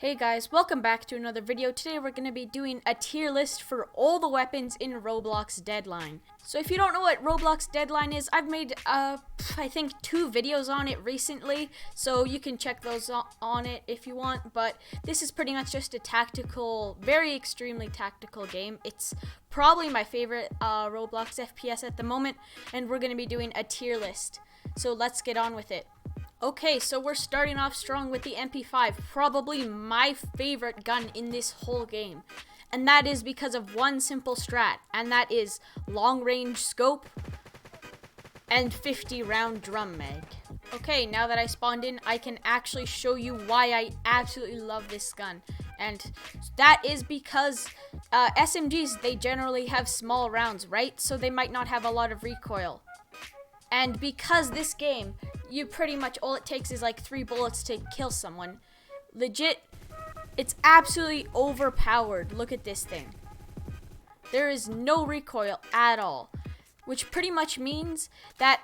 Hey guys, welcome back to another video. Today we're going to be doing a tier list for all the weapons in Roblox Deadline. So if you don't know what Roblox Deadline is, I've made I think 2 videos on it recently, so you can check those on it if you want, but this is pretty much just a tactical, very extremely tactical game. It's probably my favorite Roblox FPS at the moment, and we're going to be doing a tier list. So let's get on with it. Okay, so we're starting off strong with the MP5, probably my favorite gun in this whole game. And that is because of one simple strat, and that is long range scope and 50 round drum mag. Okay, now that I spawned in, I can actually show you why I absolutely love this gun. And that is because SMGs, they generally have small rounds, right? So they might not have a lot of recoil. And because this game, you pretty much, all it takes is like 3 bullets to kill someone. Legit, it's absolutely overpowered. Look at this thing. There is no recoil at all. Which pretty much means that,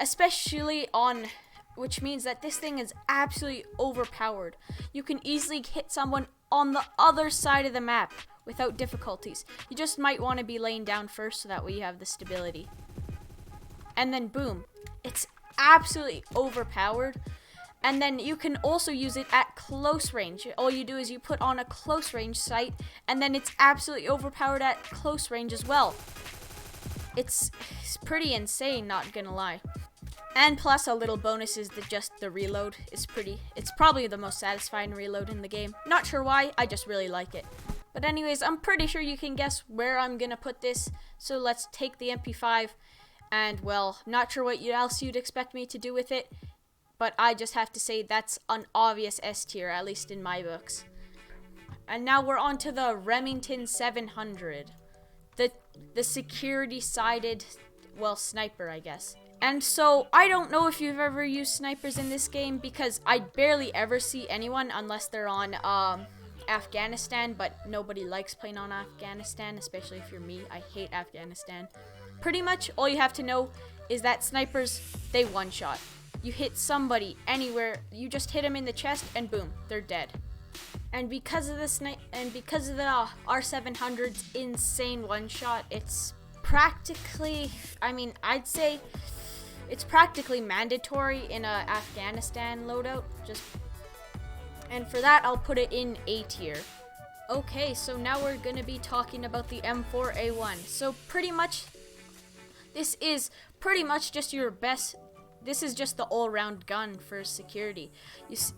which means that this thing is absolutely overpowered. You can easily hit someone on the other side of the map without difficulties. You just might want to be laying down first so that way you have the stability. And then boom, it's absolutely overpowered. And then you can also use it at close range. All you do is you put on a close range sight, and then it's absolutely overpowered at close range as well. It's pretty insane, not gonna lie. And plus a little bonus is that just the reload is it's probably the most satisfying reload in the game. Not sure why, I just really like it. But anyways, I'm pretty sure you can guess where I'm gonna put this. So let's take the MP5. And, well, not sure what else you'd expect me to do with it, but I just have to say that's an obvious S tier, at least in my books. And now we're on to the Remington 700. The security-sided, well, sniper, I guess. And so, I don't know if you've ever used snipers in this game, because I barely ever see anyone unless they're on Afghanistan, but nobody likes playing on Afghanistan, especially if you're me. I hate Afghanistan. Pretty much all you have to know is that snipers, they one-shot. You hit somebody anywhere, you just hit them in the chest, and boom, they're dead. And because of the R700's insane one-shot, it's practically, I'd say it's practically mandatory in a Afghanistan loadout. And for that, I'll put it in A tier. Okay, so now we're gonna be talking about the M4A1. So pretty much, this is pretty much just your best. This is just the all-round gun for security.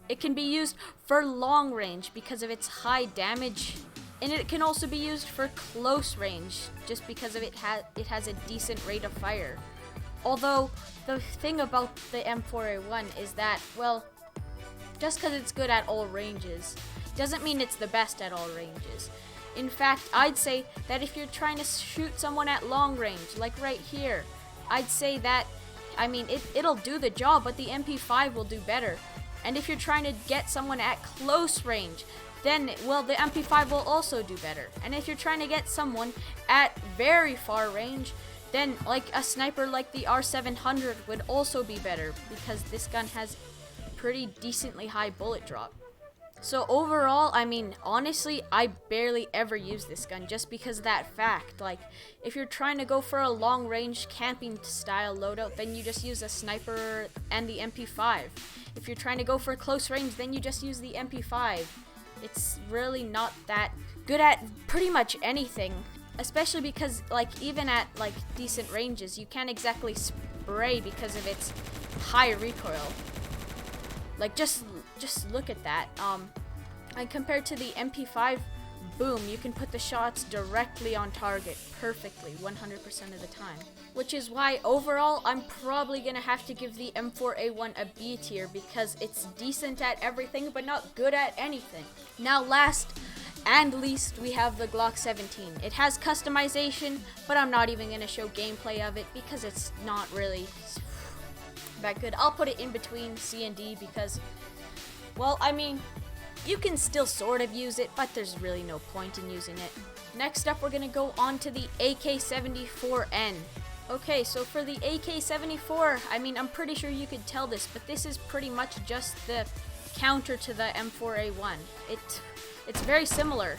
It can be used for long range because of its high damage, and it can also be used for close range just because of it has a decent rate of fire. Although the thing about the M4A1 is that, well, just because it's good at all ranges doesn't mean it's the best at all ranges. In fact, I'd say that if you're trying to shoot someone at long range, like right here, I'd say that, it'll do the job, but the MP5 will do better. And if you're trying to get someone at close range, then, well, the MP5 will also do better. And if you're trying to get someone at very far range, then like a sniper like the R700 would also be better, because this gun has pretty decently high bullet drop. So overall, honestly, I barely ever use this gun just because of that fact. Like, if you're trying to go for a long-range camping style loadout, then you just use a sniper and the MP5. If you're trying to go for close range, then you just use the MP5. It's really not that good at pretty much anything, especially because, like, even at, like, decent ranges, you can't exactly spray because of its high recoil. Like, just look at that. And compared to the MP5, boom, you can put the shots directly on target perfectly 100% of the time. Which is why overall, I'm probably gonna have to give the M4A1 a B tier because it's decent at everything but not good at anything. Now last and least, we have the Glock 17. It has customization, but I'm not even gonna show gameplay of it because it's not really that good. I'll put it in between C and D because, well, you can still sort of use it, but there's really no point in using it. Next up, we're gonna go on to the AK-74N. Okay, so for the AK-74, I'm pretty sure you could tell this, but this is pretty much just the counter to the M4A1. It's very similar.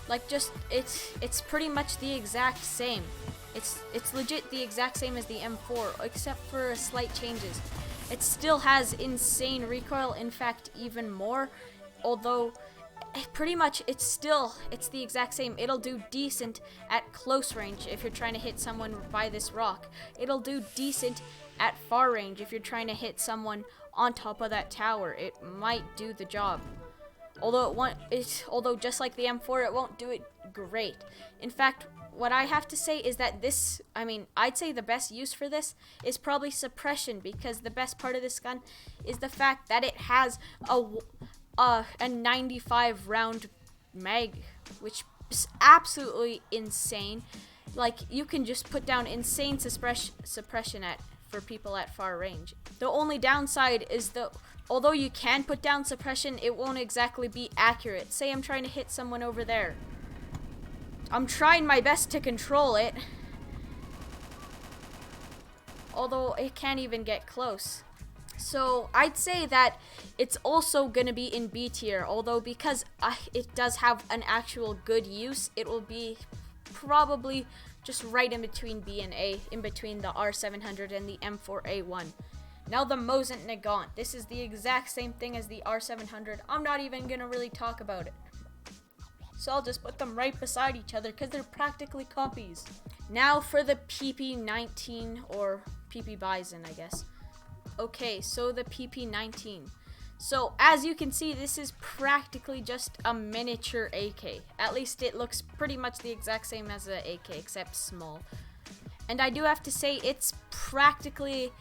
Like, just, it's pretty much the exact same. It's legit the exact same as the M4, except for slight changes. It still has insane recoil, in fact, even more, although pretty much it's the exact same. It'll do decent at close range if you're trying to hit someone by this rock. It'll do decent at far range if you're trying to hit someone on top of that tower. It might do the job. Although just like the M4, it won't do it great. In fact, what I have to say is that I'd say the best use for this is probably suppression, because the best part of this gun is the fact that it has a 95 round mag, which is absolutely insane. Like, you can just put down insane suppression for people at far range. The only downside is although you can put down suppression, it won't exactly be accurate. Say I'm trying to hit someone over there. I'm trying my best to control it, although it can't even get close. So I'd say that it's also gonna be in B tier, although because it does have an actual good use, it will be probably just right in between B and A, in between the R700 and the M4A1. Now the Mozant Negan. This is the exact same thing as the R700. I'm not even gonna really talk about it. So I'll just put them right beside each other because they're practically copies. Now for the PP19, or PP Bison, I guess. Okay, so the PP19. So as you can see, this is practically just a miniature AK. At least it looks pretty much the exact same as an AK, except small. And I do have to say, it's practically,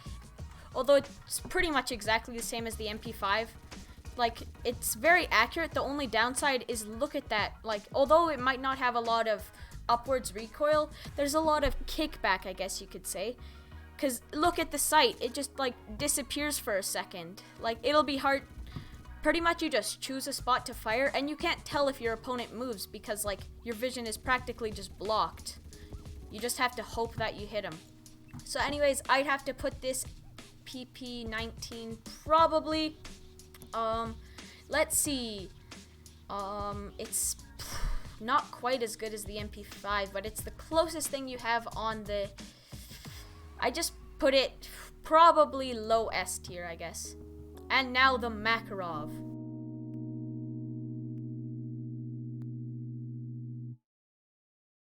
although it's pretty much exactly the same as the MP5, like, it's very accurate. The only downside is, look at that. Like, although it might not have a lot of upwards recoil, there's a lot of kickback, I guess you could say. Because look at the sight, it just like disappears for a second. Like, it'll be hard. Pretty much you just choose a spot to fire, and you can't tell if your opponent moves because, like, your vision is practically just blocked. You just have to hope that you hit him. So anyways, I'd have to put this PP19 probably, let's see, it's not quite as good as the MP5, but it's the closest thing you have on the, I just put it probably low S tier, I guess. And now the Makarov.